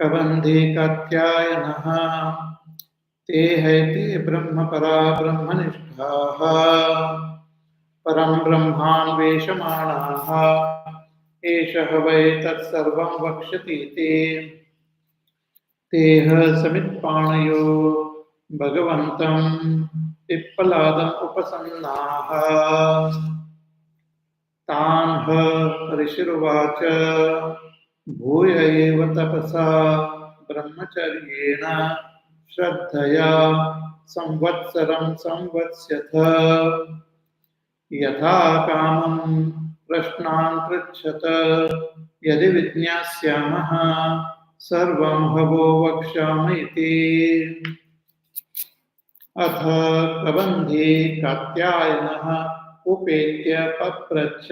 कबंधे कात्यायनः ते हैते ब्रह्मपरा ब्रह्मनिष्ठाः परं ब्रह्मान्वेषमाणाः एषः वै तत्सर्वं वक्ष्यति तेह समित्पाणयो भगवन्तं पिप्पलादम् उपसन्नाः तान् ह ऋषिरुवाच भूय एव तपसा ब्रह्मचर्येण श्रद्धया संवत्सरं संवत्स्यथ यथा कामं प्रश्नान् पृच्छत यदि विज्ञास्यामः सर्वं हवो वक्ष्याम इति अथ प्रबन्धे कात्यायनः उपेत्य पप्रच्छ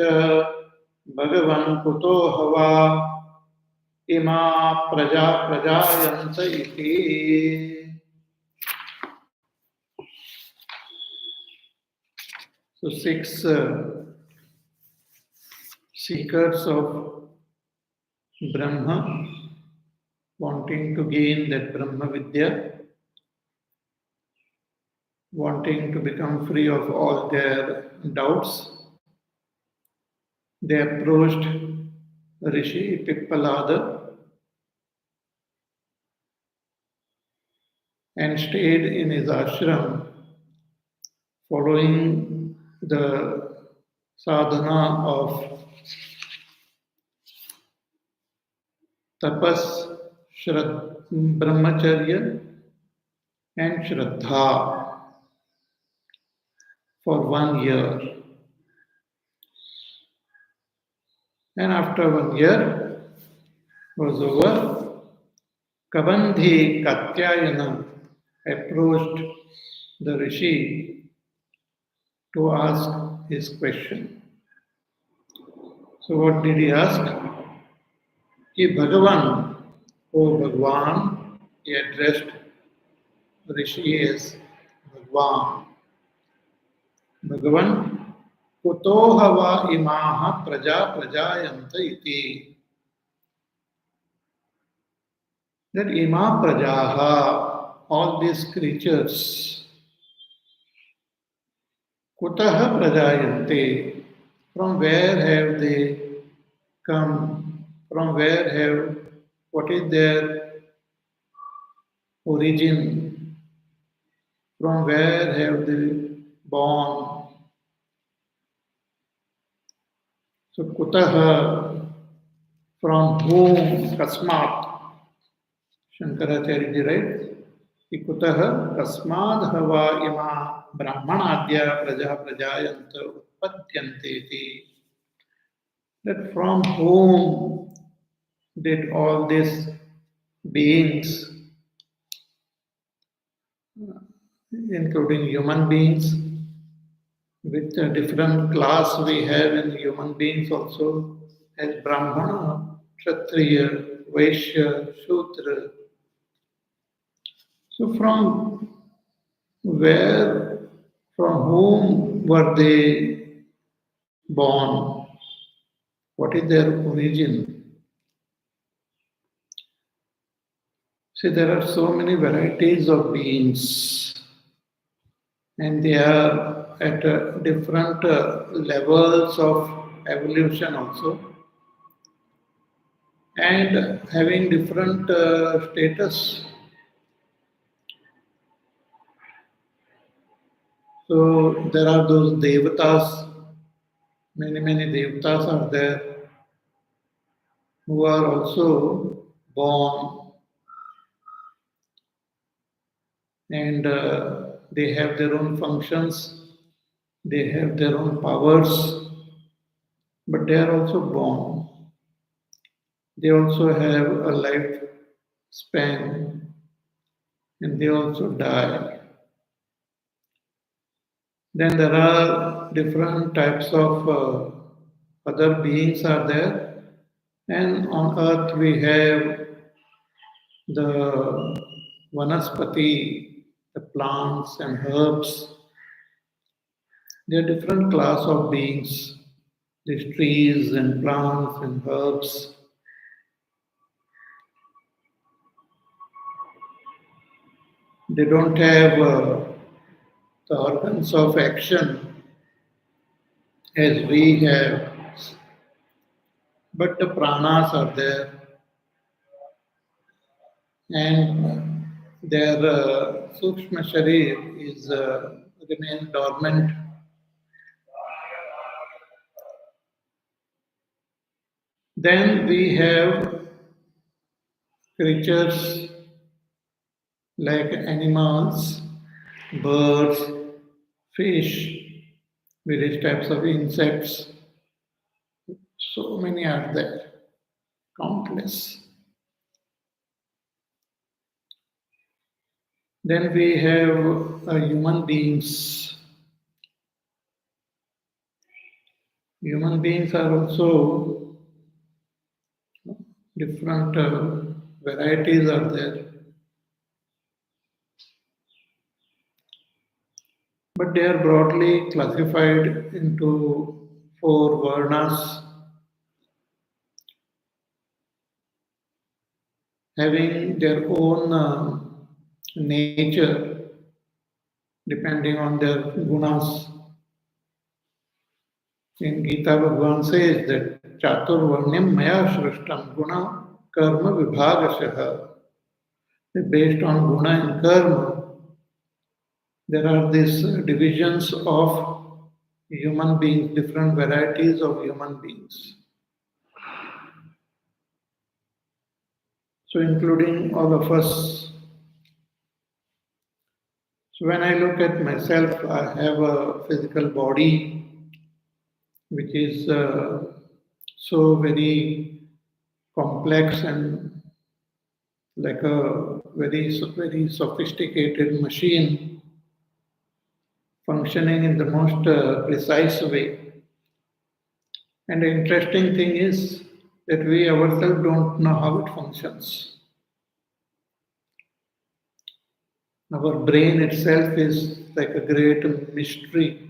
भगवन् कुतो हवा इमा प्रजा प्रजायन्त इति. So 6 seekers of Brahma wanting to gain that Brahma Vidya, wanting to become free of all their doubts, they approached Rishi Pippalada and stayed in his ashram, following the sadhana of tapas, brahmacharya and shraddha for 1 year. And after 1 year was over, Kabandhi Katyayana approached the Rishi to ask his question. So what did he ask? Ki Bhagavan, O Bhagwan, he addressed Rishi as Bhagwan. Bhagavan, kuto hava imaha praja prajayanta iti. That ima prajaha, all these creatures, kutaha prajayante, from where have they come? From where have, what is their origin? From where have they born? So kutaha, from whom, kasmat, Shankaracharya writes, कि कुतः कस्माद् हवा इमा ब्राह्मणाद्या प्रजा प्रजायन्त उत्पद्यन्ते इति. That from whom did all these beings, including human beings, with a different class we have in human beings also, as Brahmana, Kshatriya, Vaishya, Shudra. So from where, from whom were they born? What is their origin? See, there are so many varieties of beings, and they are at different levels of evolution also, and having different status. So there are those devatas, many devatas are there who are also born, and they have their own functions, they have their own powers, but they are also born. They also have a life span, and they also die. Then there are different types of other beings are there, and on earth we have the vanaspati, the plants and herbs. There are different class of beings, these trees and plants and herbs. They don't have the organs of action as we have, but the pranas are there, and their sukshma sharir is remains dormant. Then we have creatures like animals, birds, fish, various types of insects. So many are there, countless. Then we have human beings. Human beings are also different varieties are there, but they are broadly classified into four varnas, having their own nature depending on their gunas. In Gita, Bhagavan says that Chaturvarnyam Maya Shrishtam Guna Karma Vibhagashaha. Based on guna and karma, there are these divisions of human beings, different varieties of human beings. So, including all of us. So, when I look at myself, I have a physical body which is so very complex and like a very sophisticated machine functioning in the most precise way. And the interesting thing is that we ourselves don't know how it functions. Our brain itself is like a great mystery.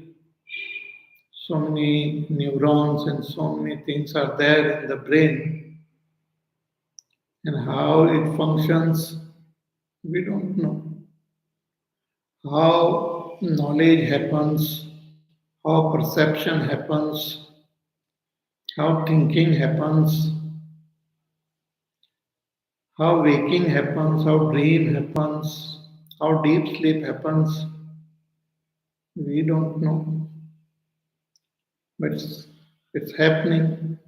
So many neurons and so many things are there in the brain. And how it functions, we don't know. How knowledge happens, how perception happens, how thinking happens, how waking happens, how dream happens, how deep sleep happens, we don't know. But it's happening.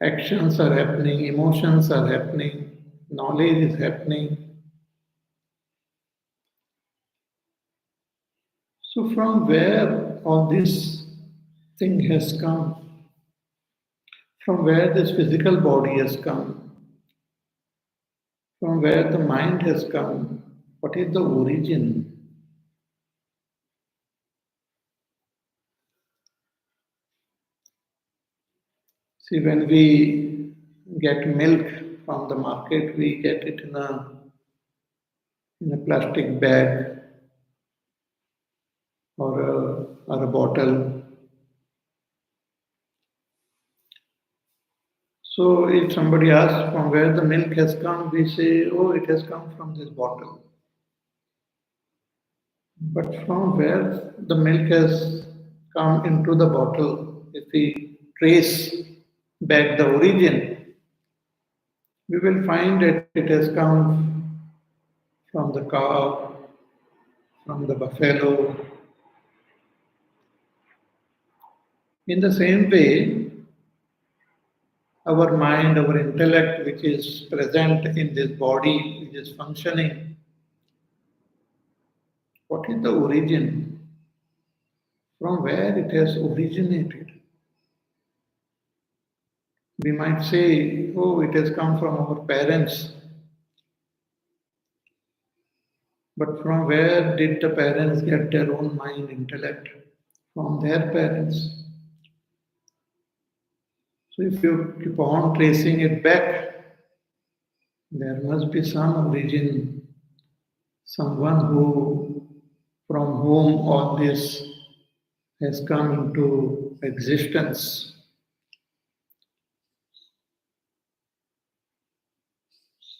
Actions are happening, emotions are happening, knowledge is happening. So, from where all this thing has come? From where this physical body has come? From where the mind has come? What is the origin? See, when we get milk from the market, we get it in a plastic bag or a bottle. So if somebody asks from where the milk has come, we say, oh, it has come from this bottle. But from where the milk has come into the bottle, if we trace back the origin, we will find that it has come from the cow, from the buffalo. In the same way, our mind, our intellect, which is present in this body, which is functioning, what is the origin? From where it has originated? We might say, oh, it has come from our parents. But from where did the parents get their own mind, intellect? From their parents. So if you keep on tracing it back, there must be some origin, someone who, from whom all this has come into existence.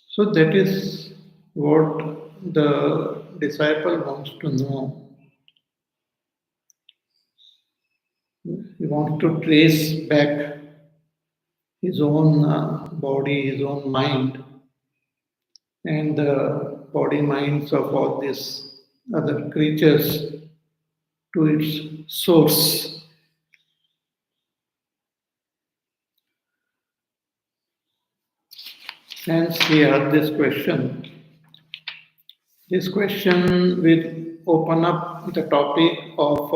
So that is what the disciple wants to know. He wants to trace back his own body, his own mind, and the body minds of all these other creatures to its source. Hence, he asked this question. This question will open up the topic of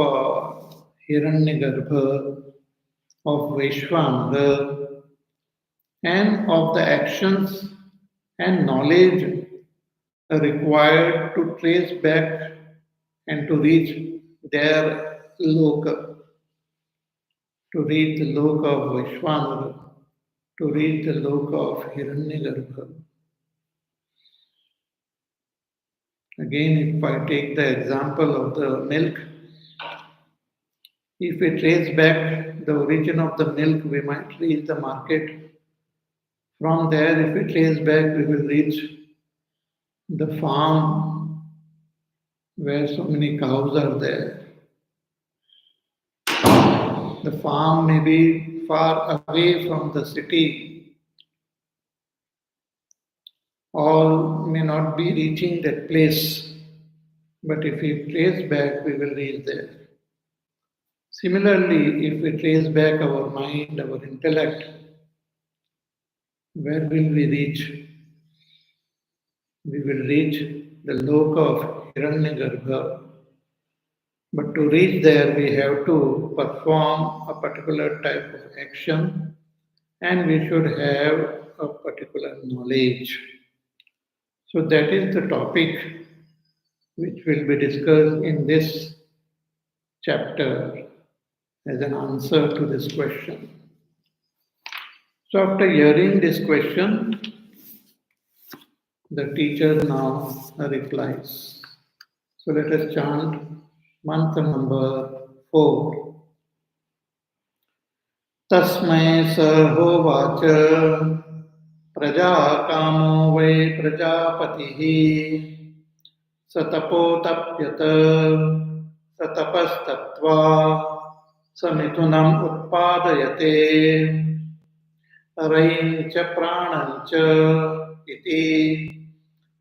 Hiranyagarbha, of Vaishvamara, and of the actions and knowledge required to trace back and to reach their loka, to reach the loka of Vaishvamara, to reach the loka of Hiranyagarbha. Again, if I take the example of the milk, if we trace back the origin of the milk, we might reach the market. From there, if we trace back, we will reach the farm where so many cows are there. The farm may be far away from the city. All may not be reaching that place. But if we trace back, we will reach there. Similarly, if we trace back our mind, our intellect, where will we reach? We will reach the loka of Hiranyagarbha. But to reach there, we have to perform a particular type of action and we should have a particular knowledge. So that is the topic which will be discussed in this chapter as an answer to this question. So after hearing this question, the teacher now replies. So let us chant mantra number 4. Tasmai sahovacha prajakamo vai prajapatihi satapotapyata satapastatva samitunam utpadayate Rayi and Prana iti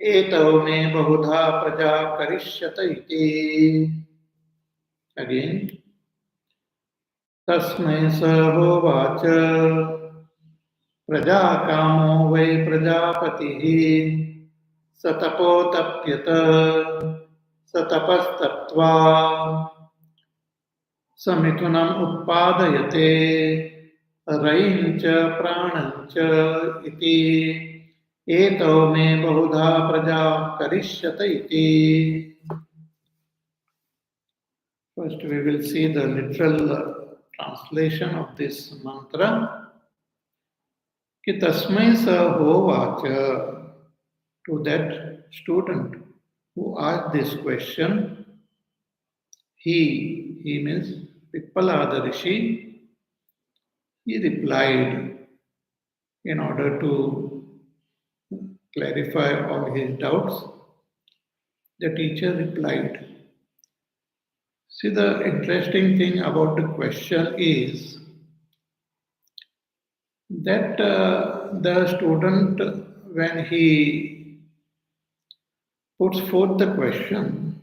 etau me bahudha praja karishyata iti. Again. Tasmai sahovacha prajakamo vai prajapatihi satapotapyata satapastaptva samitunam utpadayate Rayi and Prana iti etau me bahudha praja karishyata iti. First we will see the literal translation of this mantra. Ki tasmai sahovacha, to that student who asked this question, he means Pippalada Rishi, he replied in order to clarify all his doubts. The teacher replied. See, the interesting thing about the question is that the student, when he puts forth the question,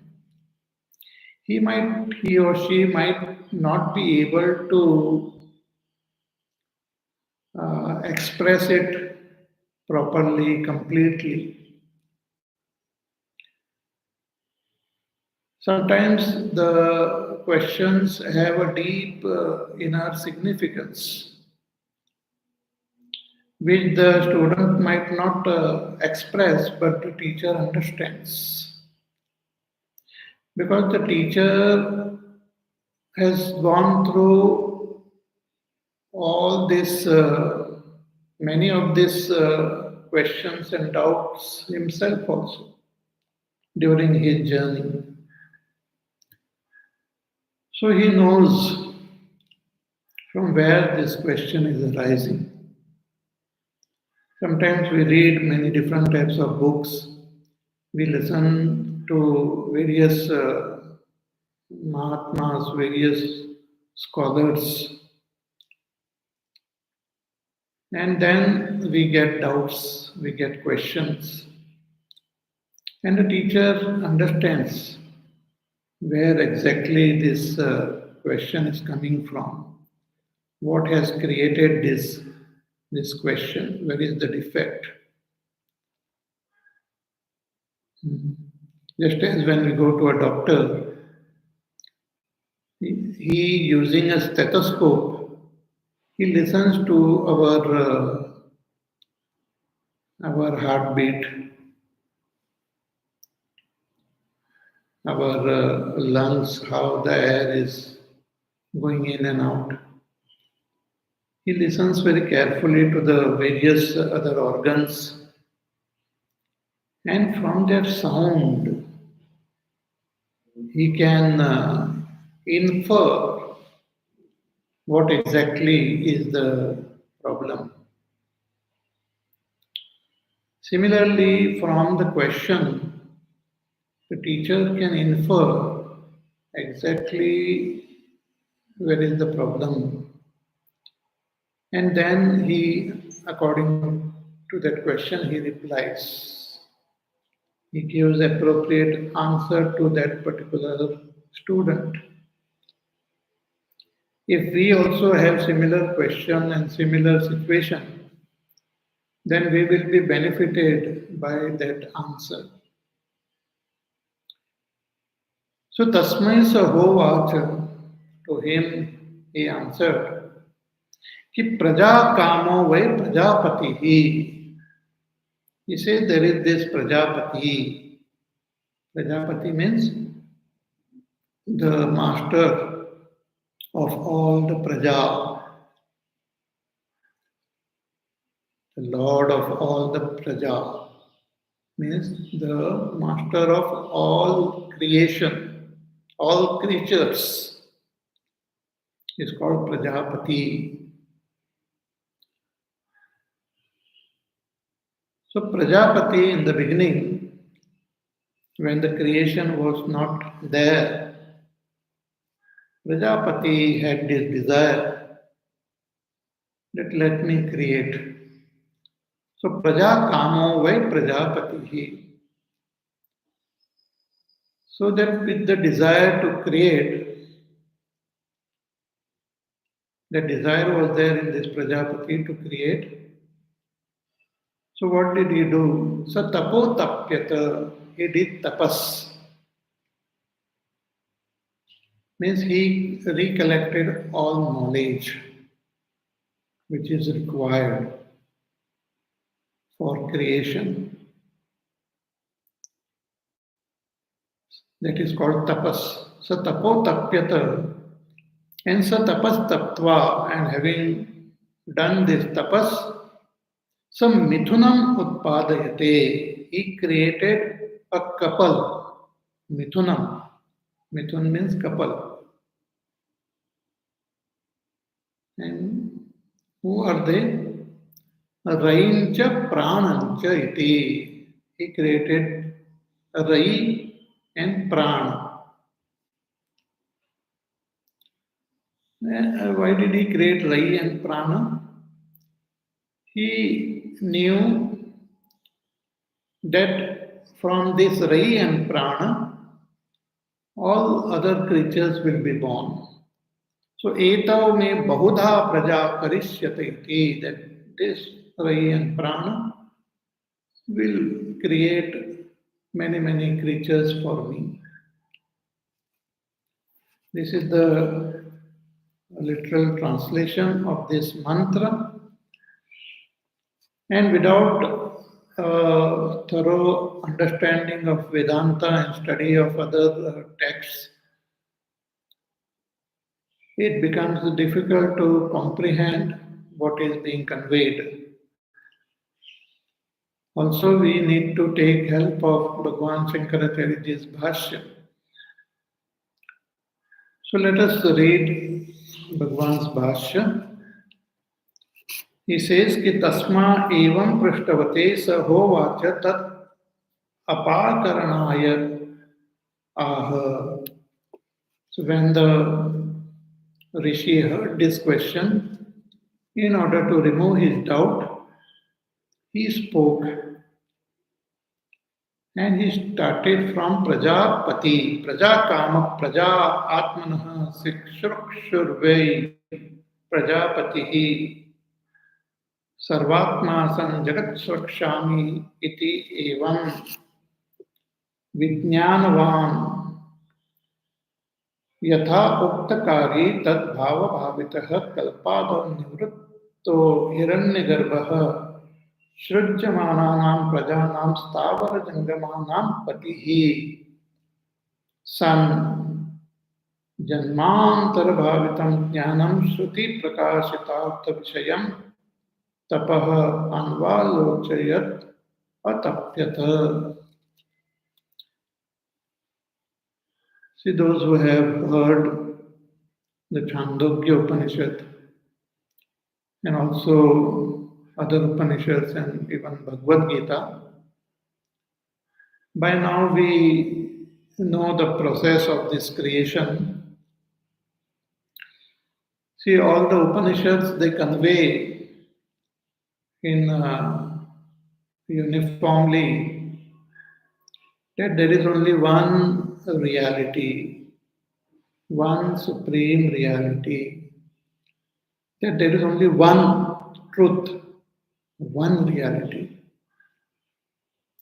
he or she might not be able to express it properly, completely. Sometimes the questions have a deep inner significance, which the student might not express, but the teacher understands. Because the teacher has gone through all this, many of these questions and doubts himself also during his journey. So he knows from where this question is arising. Sometimes we read many different types of books We listen to various Mahatmas, various scholars, and then we get doubts, we get questions, and the teacher understands where exactly this question is coming from, what has created this question, where is the defect. Mhm. Just as when we go to a doctor, he using a stethoscope, he listens to our heartbeat, our lungs, how the air is going in and out. He listens very carefully to the various other organs, and from that sound, he can infer what exactly is the problem. Similarly, from the question, the teacher can infer exactly where is the problem, and then he, according to that question, he replies. He gives appropriate answer to that particular student. If we also have similar question and similar situation, then we will be benefited by that answer. So Tasmai Sahovacha, to him he answered, Ki praja kamo vai prajapati hi. He said there is this Prajapati. Prajapati means the master of all the praja, the lord of all the praja, means the master of all creation, all creatures is called Prajapati. So Prajapati in the beginning, when the creation was not there, Prajapati had this desire that let me create. So Praja Kamo Vai Prajapati. So that with the desire to create, the desire was there in this Prajapati to create. So what did he do? So tapo tapyata, he did tapas. Means he recollected all knowledge which is required for creation. That is called tapas. So tapo tapyata. And so tapas taptva, and having done this tapas, some mithunam utpadayate. He created a couple. Mithunam. Mithun means couple. And who are they? Raincha pranancha iti. He created Rayi and Prana. Why did he create Rayi and Prana? He knew that from this Rayi and Prana, all other creatures will be born. So etav me bahudha praja karishyate iti, that this Rayi and Prana will create many creatures for me. This is the literal translation of this mantra, and without thorough understanding of Vedanta and study of other texts, it becomes difficult to comprehend what is being conveyed. Also, we need to take help of Bhagavan Shankaracharyaji's Bhashya. So let us read Bhagavan's Bhashya. He says कि तस्मा एवं पृष्ठवते स होवाच तत् apakaranaya aha. So when the Rishi heard this question, in order to remove his doubt, he spoke and he started from Prajapati, Praja Kama, Praja Atmanah, Sikshurvei, Prajapatihi, Sarvatma San Jagat Swakshami iti evam Vijnanavan यथा उक्तकारी तद्भाव भावितः कल्पादो निवृत्तो हिरण्यगर्भः सृज्यमानानां प्रजानां स्थावर जंगमानां पतिः सन् जन्मांतर भावितं ज्ञानं श्रुति प्रकाशितार्थ विषयं तपः अन्वालोचयत् अतप्यत. See, those who have heard the Chandogya Upanishad and also other Upanishads and even Bhagavad Gita, by now we know the process of this creation. See, all the Upanishads, they convey in uniformly that there is only one reality, one supreme reality, that there is only one truth, one reality.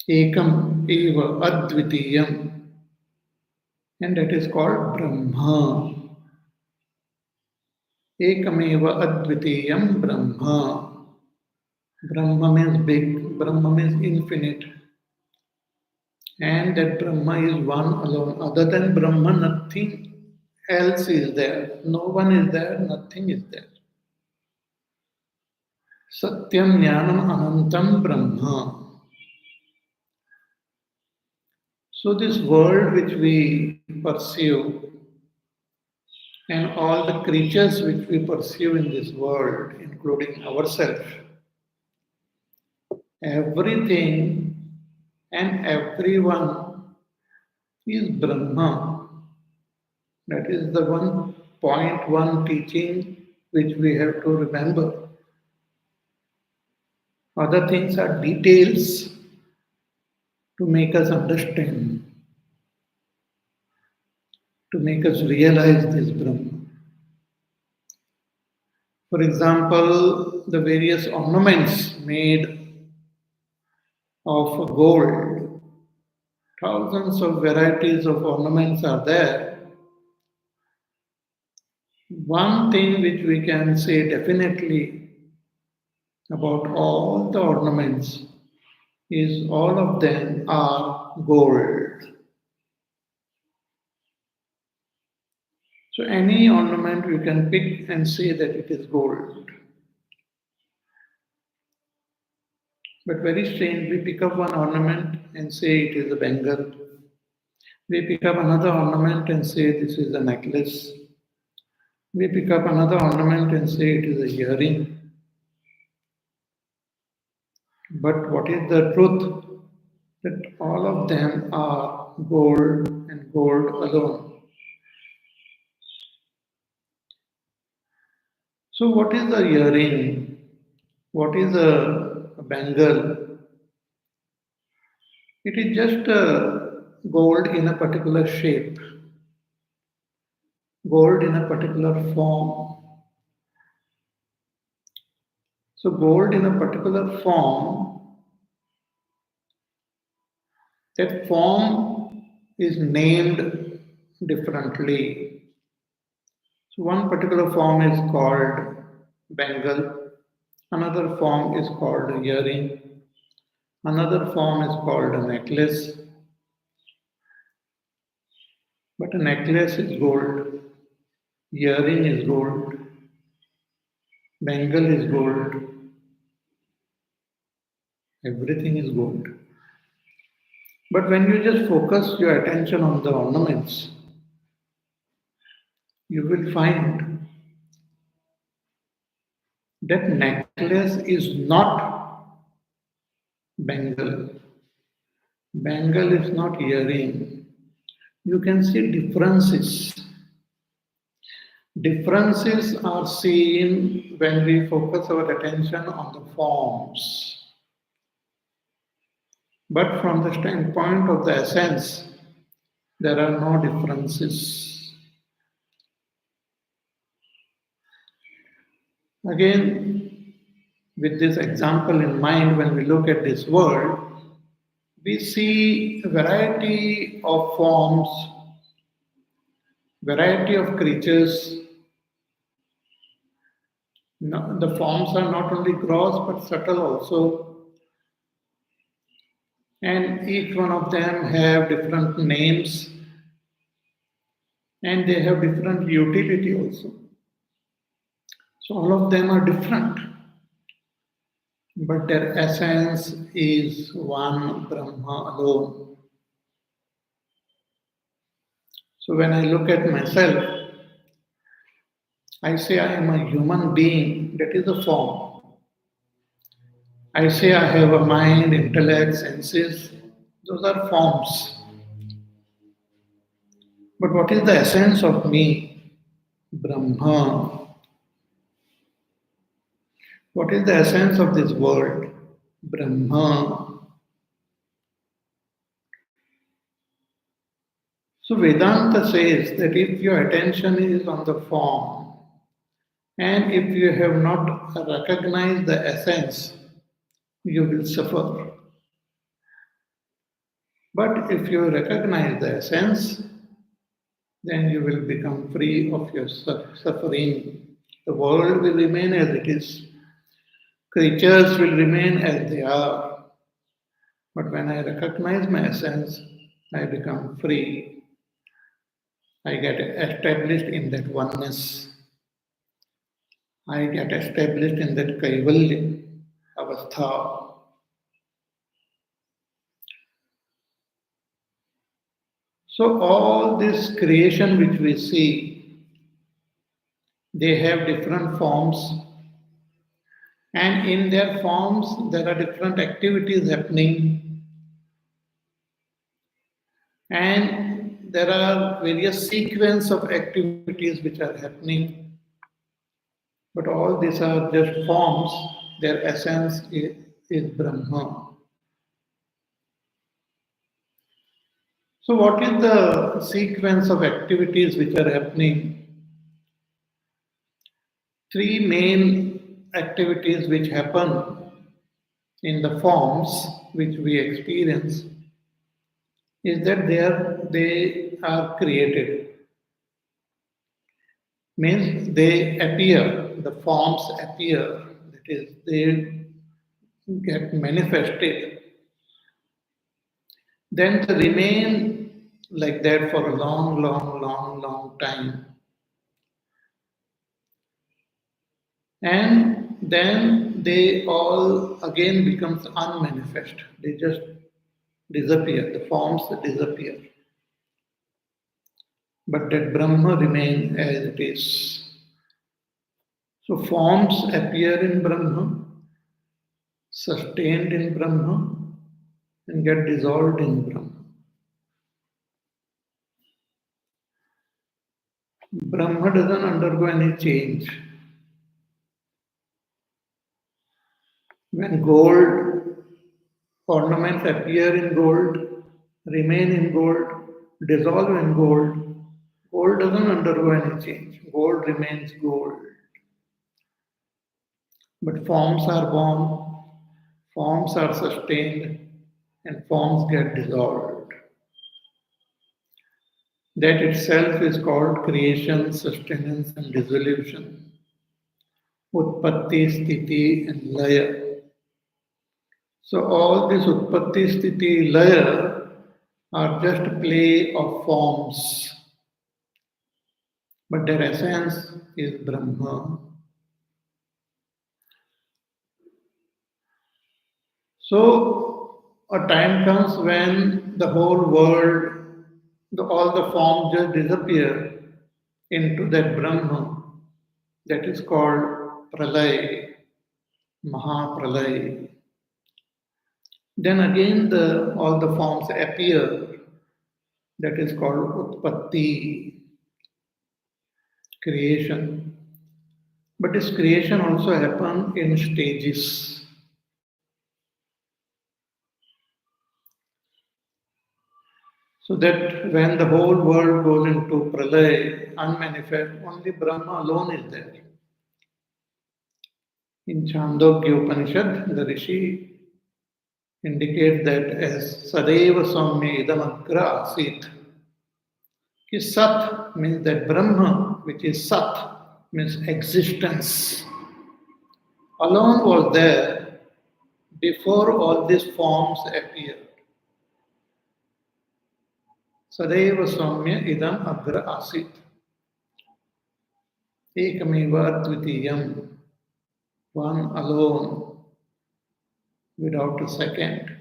Ekam eva advitiyam, and that is called Brahma. Ekameva advitiyam Brahma. Brahma means big, Brahma means infinite. And that Brahma is one alone. Other than Brahma, nothing else is there. No one is there, nothing is there. Satyam Jnanam Anantam Brahma. So this world which we perceive and all the creatures which we perceive in this world, including ourselves, everything and everyone is Brahma. That is the 1.1 teaching which we have to remember. Other things are details to make us understand, to make us realize this Brahma. For example, the various ornaments made of gold, thousands of varieties of ornaments are there. One thing which we can say definitely about all the ornaments is all of them are gold. So any ornament you can pick and say that it is gold. But very strange, we pick up one ornament and say it is a bangle. We pick up another ornament and say this is a necklace. We pick up another ornament and say it is a earring. But what is the truth? That all of them are gold and gold alone. So what is a earring? What is a bangle? It is just gold in a particular shape, gold in a particular form. So gold in a particular form, that form is named differently. So one particular form is called bangle, another form is called a earring, another form is called a necklace. But a necklace is gold, earring is gold, bangle is gold, everything is gold. But when you just focus your attention on the ornaments, you will find that necklace is not bangle. Bangle is not earring. You can see differences. Differences are seen when we focus our attention on the forms. But from the standpoint of the essence, there are no differences. Again, with this example in mind, when we look at this world, we see a variety of forms, variety of creatures. No, the forms are not only gross but subtle also, and each one of them have different names and they have different utility also. So all of them are different, but their essence is one Brahma alone. So when I look at myself, I say I am a human being, that is a form. I say I have a mind, intellect, senses, those are forms. But what is the essence of me? Brahma. What is the essence of this world? Brahma. So Vedanta says that if your attention is on the form and if you have not recognized the essence, you will suffer. But if you recognize the essence, then you will become free of your suffering. The world will remain as it is. Creatures will remain as they are. But when I recognize my essence, I become free. I get established in that oneness. I get established in that kaivalya avastha. So all this creation which we see, they have different forms, and in their forms there are different activities happening, and there are various sequence of activities which are happening. But all these are just forms, their essence is Brahma. So, what is the sequence of activities which are happening? Three main activities which happen in the forms which we experience is that they are created. Means they appear, the forms appear, that is, they get manifested. Then they remain like that for a long, long, long, long time. And then they all again becomes unmanifest. They just disappear, the forms disappear. But that Brahma remains as it is. So forms appear in Brahma, sustained in Brahma, and get dissolved in Brahma. Brahma doesn't undergo any change. When gold ornaments appear in gold, remain in gold, dissolve in gold, gold doesn't undergo any change. Gold remains gold. But forms are born, forms are sustained, and forms get dissolved. That itself is called creation, sustenance, and dissolution. Utpatti, Sthiti, and Laya. So all this Utpatti, Sthiti, Laya are just play of forms, but their essence is Brahma. So a time comes when the whole world, all the forms just disappear into that Brahma that is called Pralay, Mahapralay. Then again all the forms appear. That is called Utpatti, creation. But this creation also happens in stages. So that when the whole world goes into pralaya, unmanifest, only Brahma alone is there. In Chandogya Upanishad, the Rishi indicates that as Sadeva Saumya Idam Agra Asit. Sat means that Brahma, which is Sat, means existence, alone was there before all these forms appeared. Sadeva Saumya Idam Agra Asit. Ekameva Dvitiyam. One alone, without a second.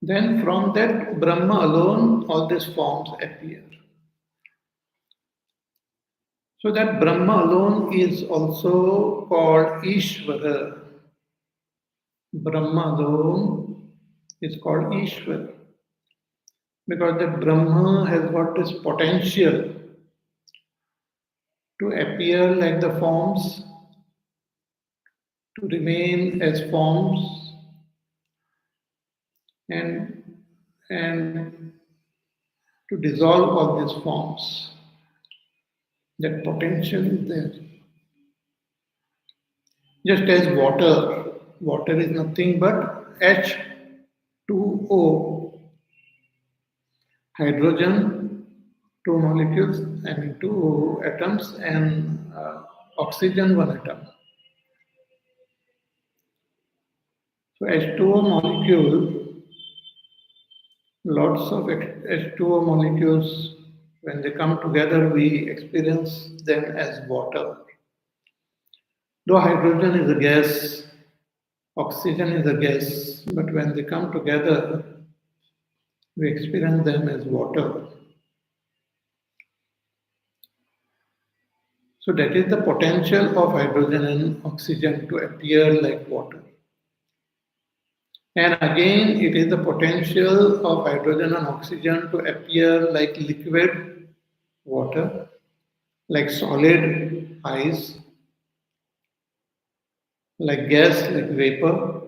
Then from that Brahma alone, all these forms appear. So that Brahma alone is also called Ishvara. Brahma alone is called Ishvara. Because that Brahma has got this potential to appear like the forms, to remain as forms, and to dissolve all these forms. That potential is there. Just as water is nothing but H2O, hydrogen, two molecules, two atoms, and oxygen, one atom. So H2O molecule, lots of H2O molecules, when they come together, we experience them as water. Though hydrogen is a gas, oxygen is a gas, but when they come together, we experience them as water. So that is the potential of hydrogen and oxygen to appear like water. And again, it is the potential of hydrogen and oxygen to appear like liquid water, like solid ice, like gas, like vapor,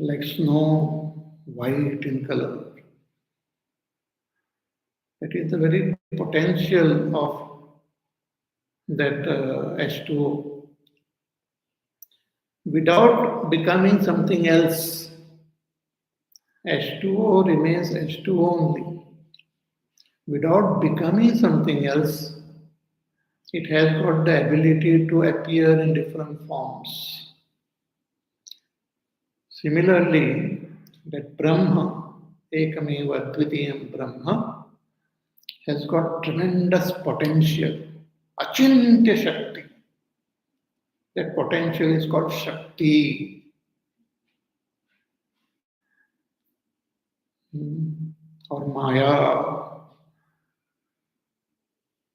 like snow, white in color. That is the very potential of that H2O. Without becoming something else, H2O remains H2O only. Without becoming something else, it has got the ability to appear in different forms. Similarly, that Brahma, Ekameva Dvitiyam Brahma, has got tremendous potential, Achintya Shakti. That potential is called Shakti, or Maya.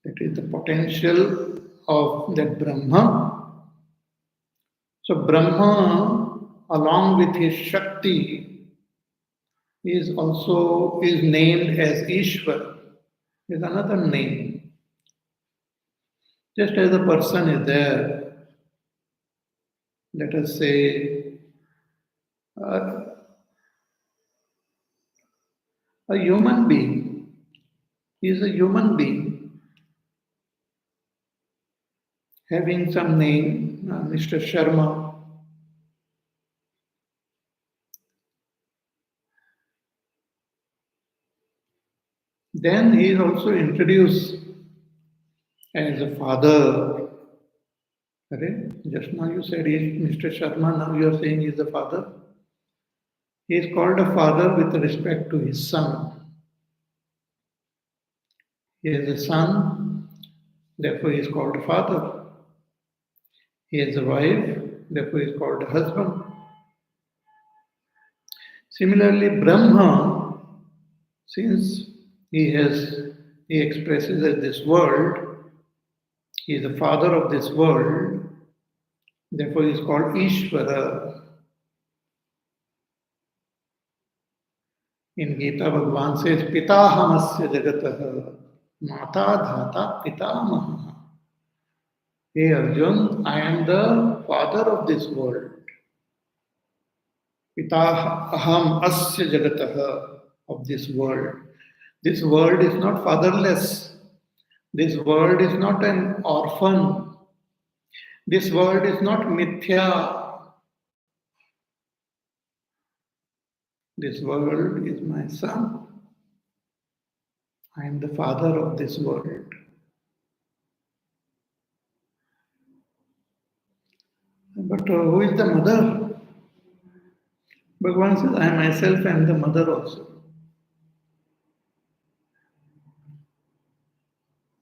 That is the potential of that Brahma. So Brahma, along with his Shakti, is named as Ishwar. Is another name. Just as a person is there, let us say, a human being. He is a human being having some name, Mr. Sharma. Then he is also introduced as a father. Just now you said he is Mr. Sharma, now you are saying he is the father. He is called a father with respect to his son. He has a son, therefore he is called a father. He has a wife, therefore he is called a husband. Similarly, Brahma, since he expresses as this world, he is the father of this world, Therefore, he is called Ishvara. In Gita, Bhagavan says, Pitahamasya Jagatah, Mata Dhata Pitamaha. Hey Arjun, I am the father of this world. Pitaham Asya Jagatah, of this world. This world is not fatherless. This world is not an orphan. This world is not mithya. This world is my son. I am the father of this world. But who is the mother? Bhagavan says, I myself am the mother also.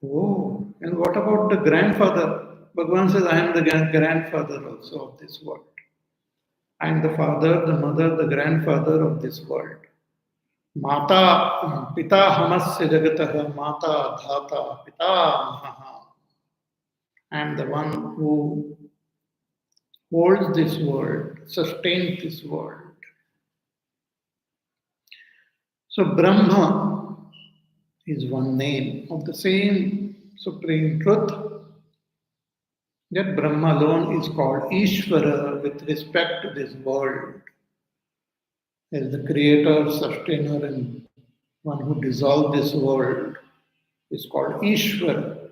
Oh, and what about the grandfather? Bhagavan says, I am the grandfather also of this world. I am the father, the mother, the grandfather of this world. Mata, Pita Hamasya Jagatah, Mata, Dhata, Pita Maha. I am the one who holds this world, sustains this world. So Brahma is one name of the same supreme truth. That Brahma alone is called Ishvara with respect to this world as the creator, sustainer, and one who dissolved this world is called Ishvara.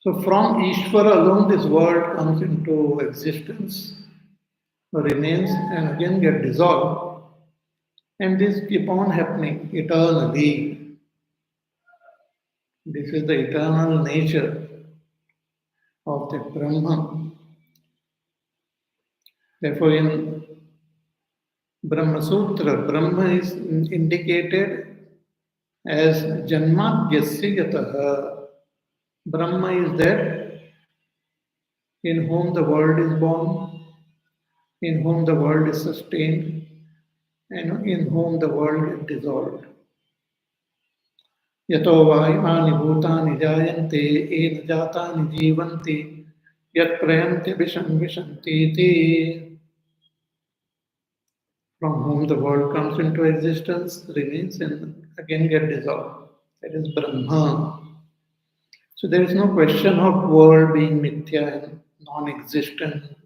So from Ishvara alone this world comes into existence, remains and again get dissolved. And this keep on happening eternally. This is the eternal nature of the Brahma. Therefore, in Brahma Sutra, Brahma is indicated as Janmadhyasya Yataha. Brahma is that in whom the world is born, in whom the world is sustained, and in whom the world is dissolved. Yato va imani bhutani jayante ena jatani jivanti yat prayanti vishanti iti. From whom the world comes into existence, remains, and again get dissolved. That is Brahma. So there is no question of world being mithya and non-existent.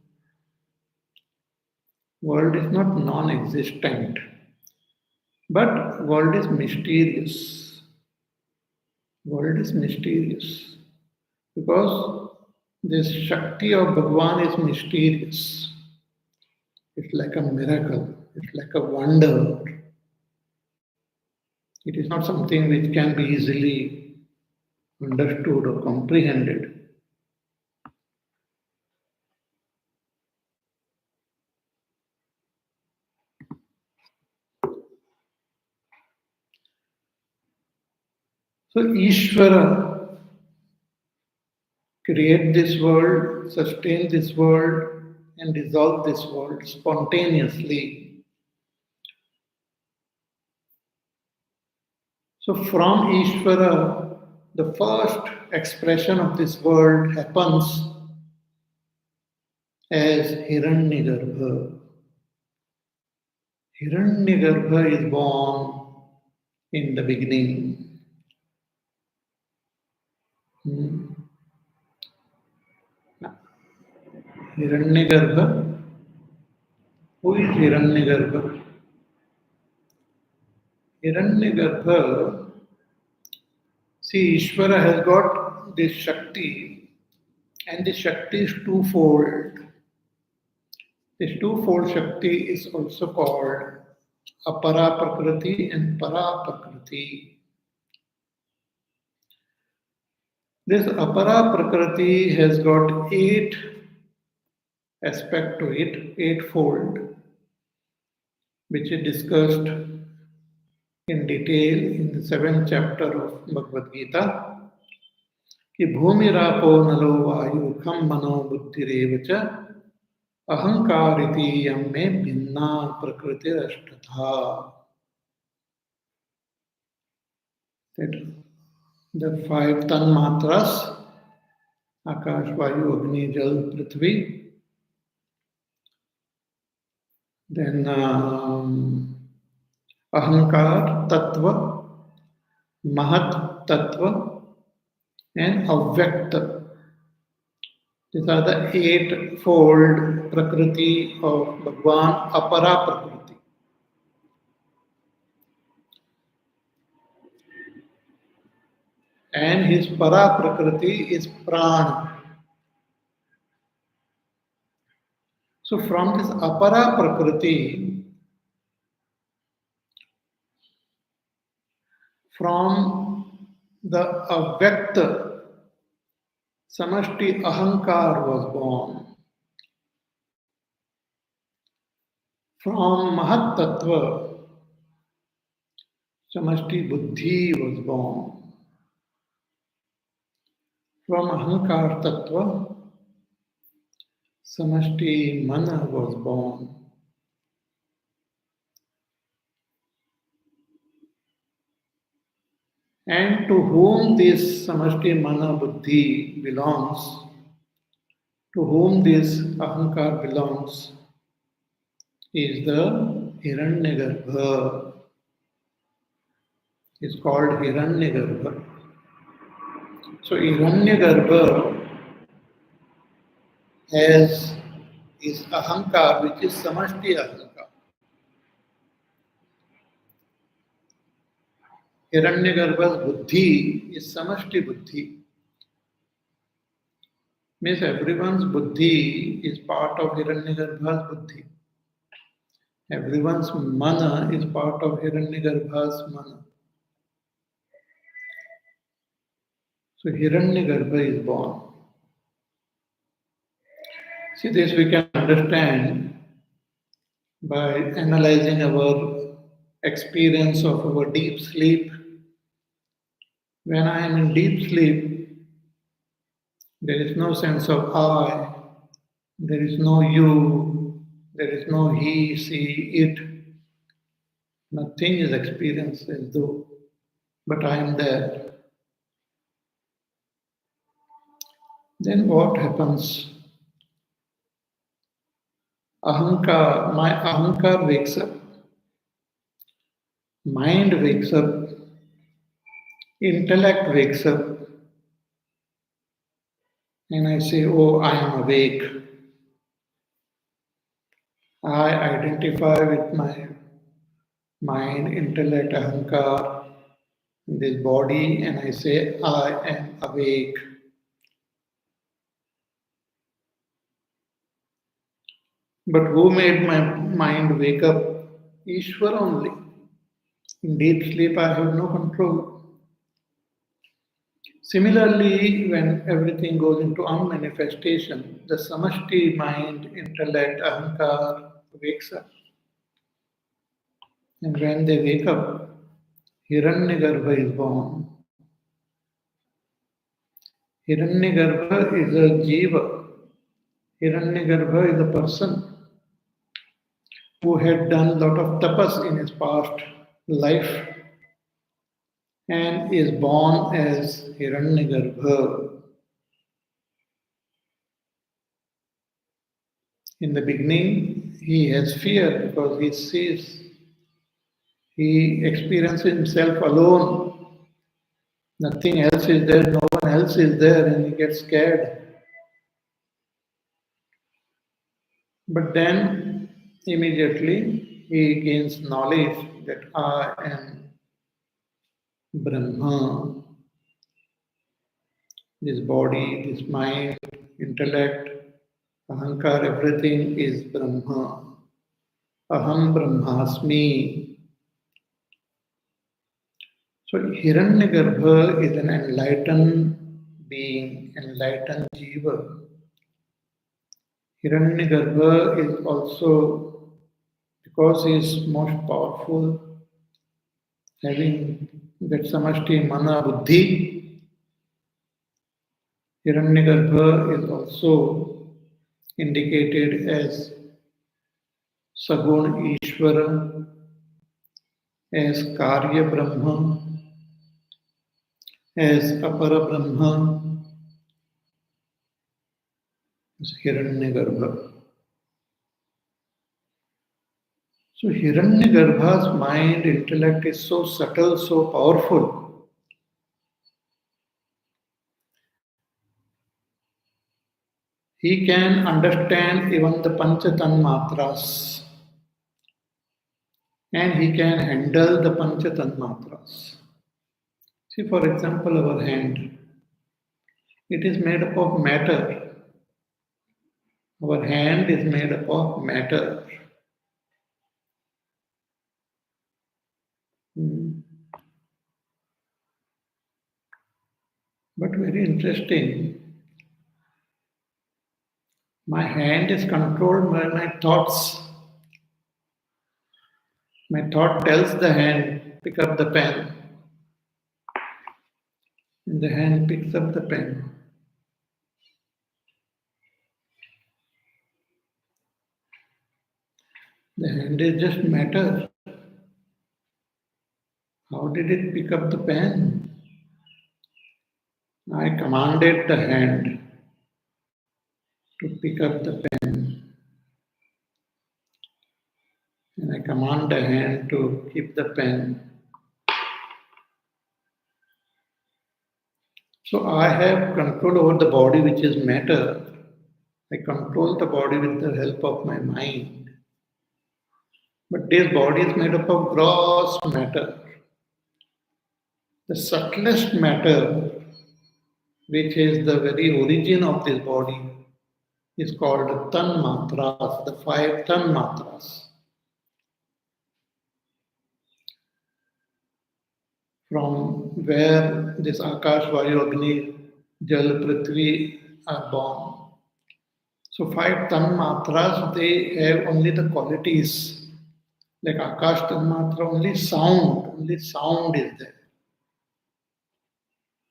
World is not non-existent, but world is mysterious. World is mysterious because this Shakti of Bhagavan is mysterious. It's like a miracle. It's like a wonder. It is not something which can be easily understood or comprehended. So Ishvara create this world, sustain this world, and dissolve this world spontaneously. So from Ishvara, the first expression of this world happens as Hiranyagarbha. Hiranyagarbha is born in the beginning. Hiranyagarbha. Who is Hiranyagarbha? Hiranyagarbha, see, Ishvara has got this Shakti, and this Shakti is twofold. This twofold Shakti is also called Apara Prakriti and Para Prakriti. This Apara Prakriti has got 8 aspects to it, eightfold, which is discussed in detail in the 7th chapter of Bhagavad Gita. कि भूमिरापो नलो वायु खम मनो बुद्धिरेव च अहंकारिति यम्मे भिन्ना प्रकृतिरष्टधा. That the 5 tanmatras, Akash, Vayu, Agni, Jal, Prithvi. Then Ahankar, Tattva, Mahat, Tattva, and Avyakta. These are the eightfold Prakriti of Bhagwan, Apara Prakriti. And his Para Prakriti is Prana. So from this Apara Prakriti, from the Avyakta, Samashti Ahankar was born. From Mahat Tattva, Samashti Buddhi was born. From Ahankar Tattva, Samashti Mana was born. And to whom this Samashti Mana Buddhi belongs, to whom this Ahankar belongs, is the Hiranyagarbha. It's called Hiranyagarbha. So Hiranyagarbha has his Ahankar, which is Samashti Ahankar. Hiranyagarbha's Buddhi is Samashti Buddhi. Means everyone's Buddhi is part of Hiranyagarbha's Buddhi. Everyone's Mana is part of Hiranyagarbha's Mana. So Hiranyagarbha is born. See, this we can understand by analyzing our experience of our deep sleep. When I am in deep sleep, there is no sense of I, there is no you, there is no he, she, it. Nothing is experienced as though, but I am there. Then what happens? Ahankar, my Ahankar wakes up, mind wakes up, intellect wakes up, and I say, oh, I am awake. I identify with my mind, intellect, Ahankar, this body, and I say, I am awake. But who made my mind wake up? Ishwar only. In deep sleep, I have no control. Similarly, when everything goes into unmanifestation, the samashti mind, intellect, ahankar wakes up. And when they wake up, Hiranyagarbha is born. Hiranyagarbha is a jiva. Hiranyagarbha is a person who had done a lot of tapas in his past life and is born as Hiranyagarbha. In the beginning, he has fear because he sees, he experiences himself alone. Nothing else is there, no one else is there, and he gets scared. But then, immediately, he gains knowledge that I am Brahma. This body, this mind, intellect, ahankar, everything is Brahma. Aham Brahmasmi. So Hiranyagarbha is an enlightened being, enlightened jiva. Hiranyagarbha is also, because he is most powerful, having that samashti mana buddhi, Hiranyagarbha is also indicated as Sagun Ishvara, as Karya Brahma, as Apara Brahma, as Hiranyagarbha. So Hiranyagarbha's mind, intellect is so subtle, so powerful. He can understand even the Panchatanmatras and he can handle the Panchatanmatras. See, for example, our hand. It is made up of matter. Our hand is made up of matter. Hmm. But very interesting, my hand is controlled by my thoughts. My thought tells the hand, pick up the pen. And the hand picks up the pen. The hand is just matter. How did it pick up the pen? I commanded the hand to pick up the pen. And I command the hand to keep the pen. So I have control over the body, which is matter. I control the body with the help of my mind. But this body is made up of gross matter. The subtlest matter, which is the very origin of this body, is called tan matras, the 5 tan matras. From where this Akash, Vayu, Agni, Jal, Prithvi are born. So 5 tan matras, they have only the qualities. Like Akash tan matra, only sound is there.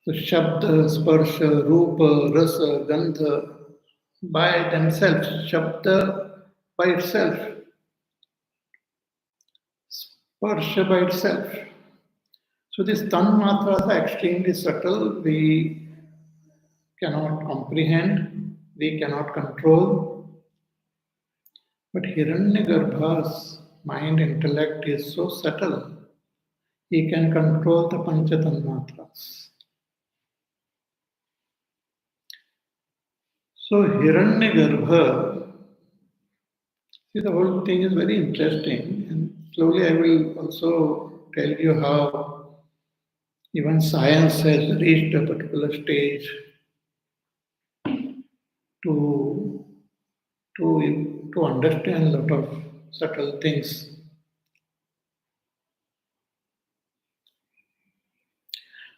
So Shabda, Sparsha, Rupa, Rasa, Gandha, by themselves, Shabda by itself, Sparsha by itself. So these tan matras are extremely subtle. We cannot comprehend, we cannot control. But Hiranyagarbha's mind intellect is so subtle, he can control the Pancha Tanmatras. So Hiranyagarbha, see, the whole thing is very interesting, and slowly I will also tell you how even science has reached a particular stage to to understand a lot of subtle things.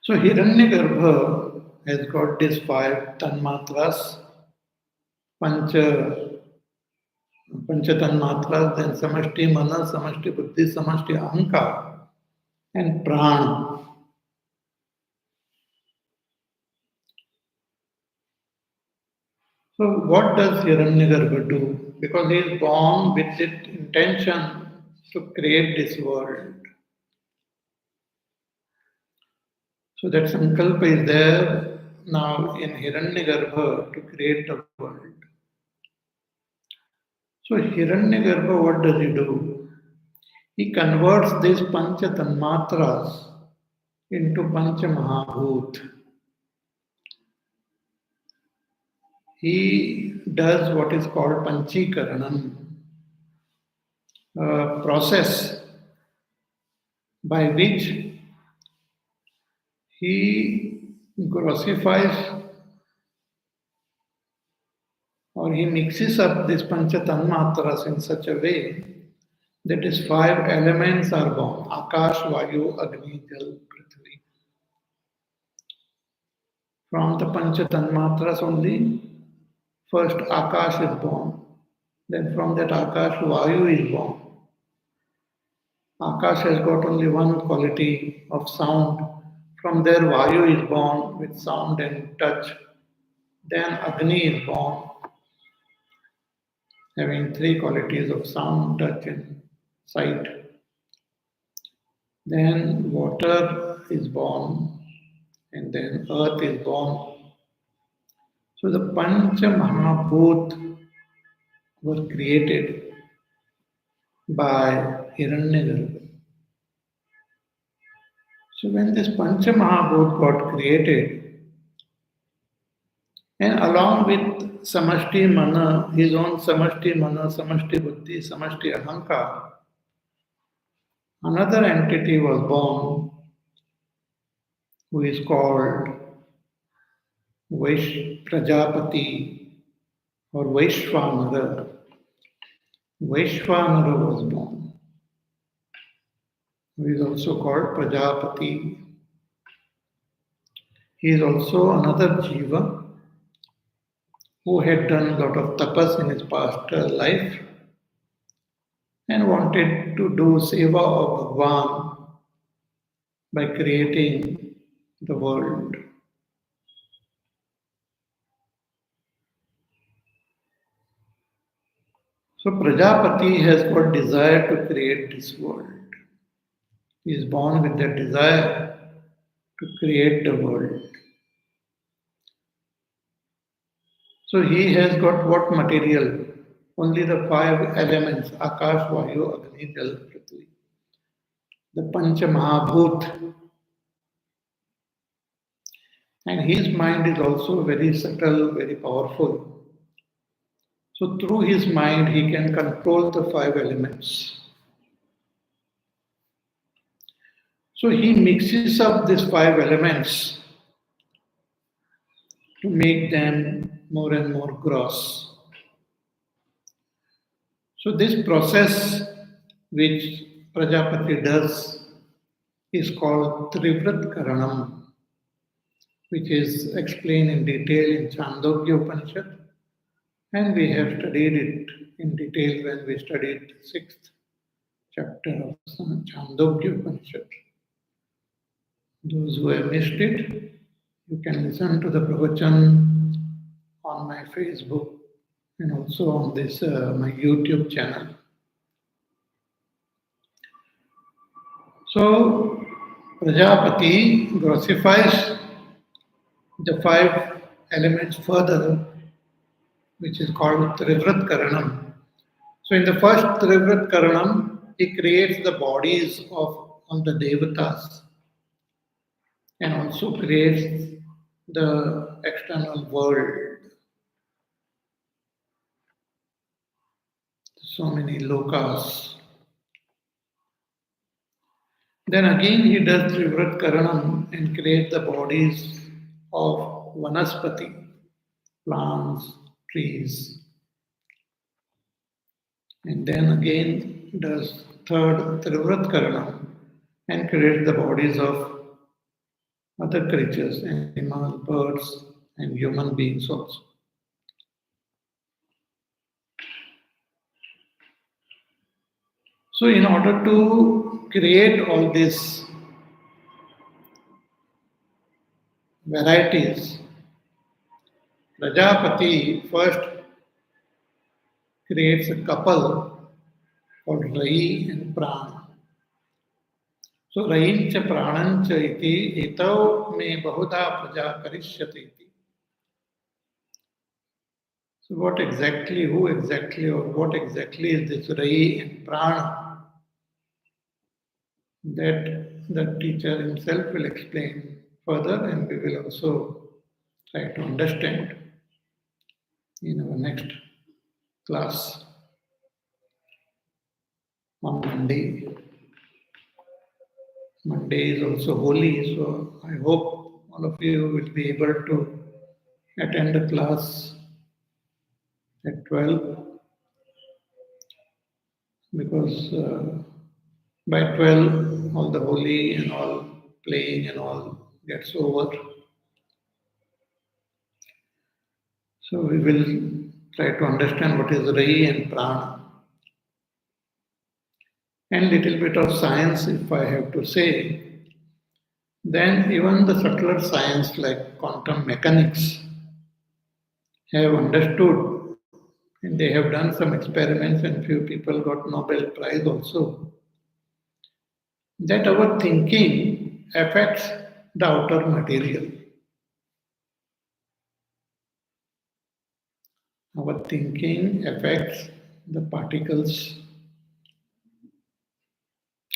So Hiranyagarbha has got these 5 tanmatras, pancha pancha tanmatras, then samashti mana, samashti buddhi, samashti ahankar, and prana. So what does Hiranyagarbha do? Because he is born with the intention to create this world. So that sankalpa is there now in Hiranyagarbha to create the world. So Hiranyagarbha, what does he do? He converts these pancha tanmatras into pancha mahabhut. He does what is called panchikaranam, a process by which he grossifies or he mixes up these pancha tanmatras in such a way that is 5 elements are born: Akash, Vayu, Agni, Jal, Prithvi. From the pancha tanmatras only, first Akash is born. Then from that Akash, Vayu is born. Akash has got only one quality of sound. From there, Vayu is born with sound and touch. Then Agni is born, having 3 qualities of sound, touch, and sight. Then water is born, and then earth is born. So the Pancha Mahabhut were created by Hiranyagarbha. So when this Pancha Mahabhut got created, and along with Samashti Mana, his own Samashti Mana, Samashti Buddhi, Samashti Ahankar, another entity was born who is called Prajapati or Vaishvanara. Vaishvanara was born, who is also called Prajapati. He is also another Jiva who had done a lot of tapas in his past life and wanted to do seva of Bhagwan by creating the world. So Prajapati has got desire to create this world. He is born with that desire to create the world. So he has got what material? Only the five elements, Akash, Vayu, Agni, Jal, Prithvi. The Pancha Mahabhut. And his mind is also very subtle, very powerful. So through his mind, he can control the five elements. So he mixes up these five elements to make them more and more gross. So this process which Prajapati does is called Trivrat Karanam, which is explained in detail in Chandogya Upanishad, and we have studied it in detail when we studied the sixth chapter of Chandogya Upanishad. Those who have missed it, you can listen to the pravachan on my Facebook and also on this my YouTube channel. So Prajapati grossifies the five elements further, which is called Trivrat Karanam. So in the first Trivrat Karanam, he creates the bodies of all the devatas and also creates the external world. So many lokas. Then again he does Trivrat Karanam and creates the bodies of Vanaspati, plants, trees. And then again does third Trivrat Karanam and creates the bodies of other creatures, animals, birds, and human beings also. So in order to create all these varieties, Prajapati first creates a couple called Rayi and Prana. So Rayincha Pranancha iti etau me bahuda praja karishyati iti. So what exactly, who exactly, or what exactly is this Rayi and Prana? That the teacher himself will explain further, and we will also try to understand in our next class on Monday. Monday is also holy, so I hope all of you will be able to attend the class at 12 because by 12 all the holy and all playing and all gets over. So we will try to understand what is Rayi and Prana. And little bit of science, if I have to say, then even the subtler science like quantum mechanics have understood, and they have done some experiments and few people got Nobel Prize also, that our thinking affects the outer material. Our thinking affects the particles.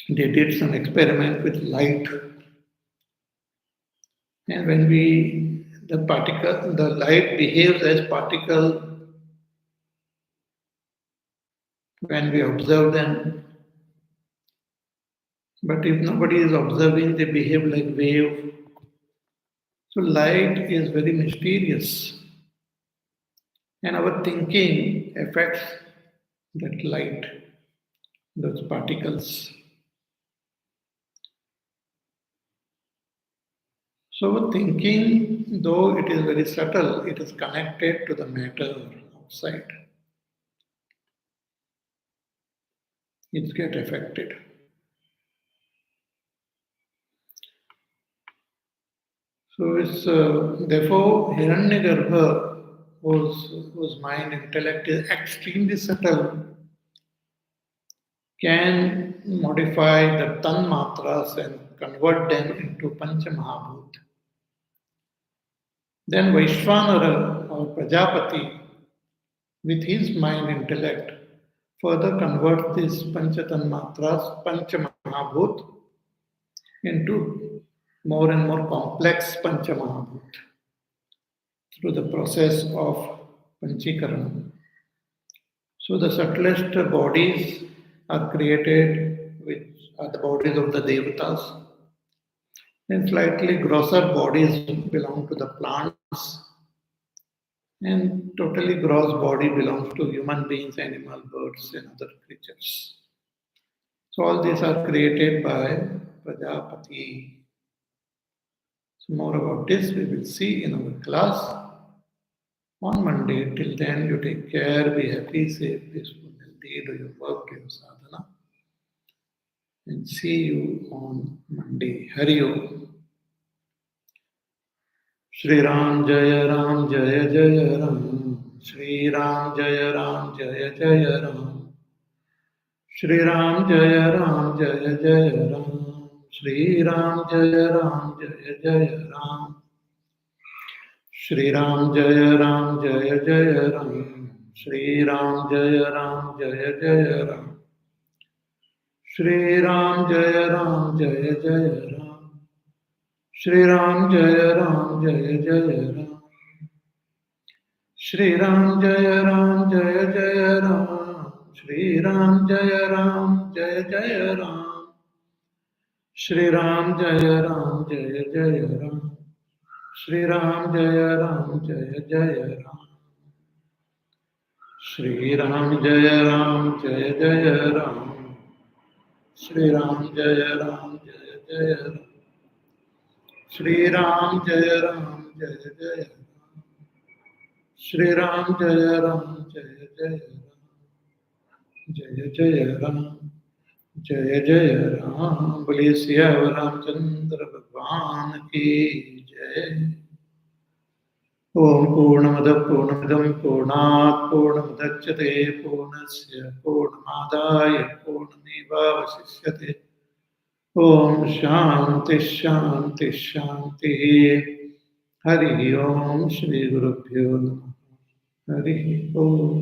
They did some experiment with light, and when the light behaves as particle when we observe them. But if nobody is observing, they behave like wave. So light is very mysterious, and our thinking affects that light, those particles. So thinking, though it is very subtle, it is connected to the matter outside. It gets affected. So it's therefore Hiranyagarbha, whose mind intellect is extremely subtle, can modify the tanmatras and convert them into Panchamahabhut. Then Vaishvanara or Prajapati, with his mind intellect, further converts these Panchatanmatras, Panchamahabhut, into more and more complex Panchamahabhut through the process of Panchikaranam. So the subtlest bodies are created, which are the bodies of the Devatas, and slightly grosser bodies belong to the plants, and totally gross body belongs to human beings, animal, birds, and other creatures. So all these are created by Prajapati. So more about this we will see in our class on Monday. Till then, you take care, be happy, safe, peaceful, healthy, do your work, do your sadhana, and see you on Monday. Hari Om. Shri Ram Jaya Ram Jaya Jaya Ram. Shri Ram Jaya Ram Jaya Jaya Ram. Shri Ram Jaya Ram Jaya Jaya Ram. Shri Ram Jaya Ram Jaya Jaya Ram. Shri Ram Jaya Ram Jaya Jaya Ram. Shri Ram Jaya Ram Jaya Jaya Ram. Shri Ram Jaya Ram Jaya Jaya Ram. Shri Ram Jaya Ram Jaya Jaya Ram. Shri Ram Jaya Ram Jaya Jaya Ram. Shri Ram Jaya Ram Jaya Jaya Ram. Shri Ram Jaya Ram Jaya Jaya Ram. Shri Ram Jaya Ram Jaya Jaya Ram. Shri Ram Jaya Ram Jaya Jaya Ram. Shri Ram Jaya Ram Jaya Jaya Ram. Shri Ram Jaya Ram Jaya Jaya Ram. Shri Ram Jaya Ram Jaya Jaya Ram. Jaya Jaya Ram. जय जय राम बोलिए सियावर रामचंद्र भगवान की जय। ओम पूर्णमद पूर्णमिदं पूर्णात् पूर्णमुदच्यते पूर्णस्य पूर्णमादाय पूर्णमेवावशिष्यते। ओम शांति शांति शांति। हरि ओम श्री गुरुभ्यो नमः। हरि ओम।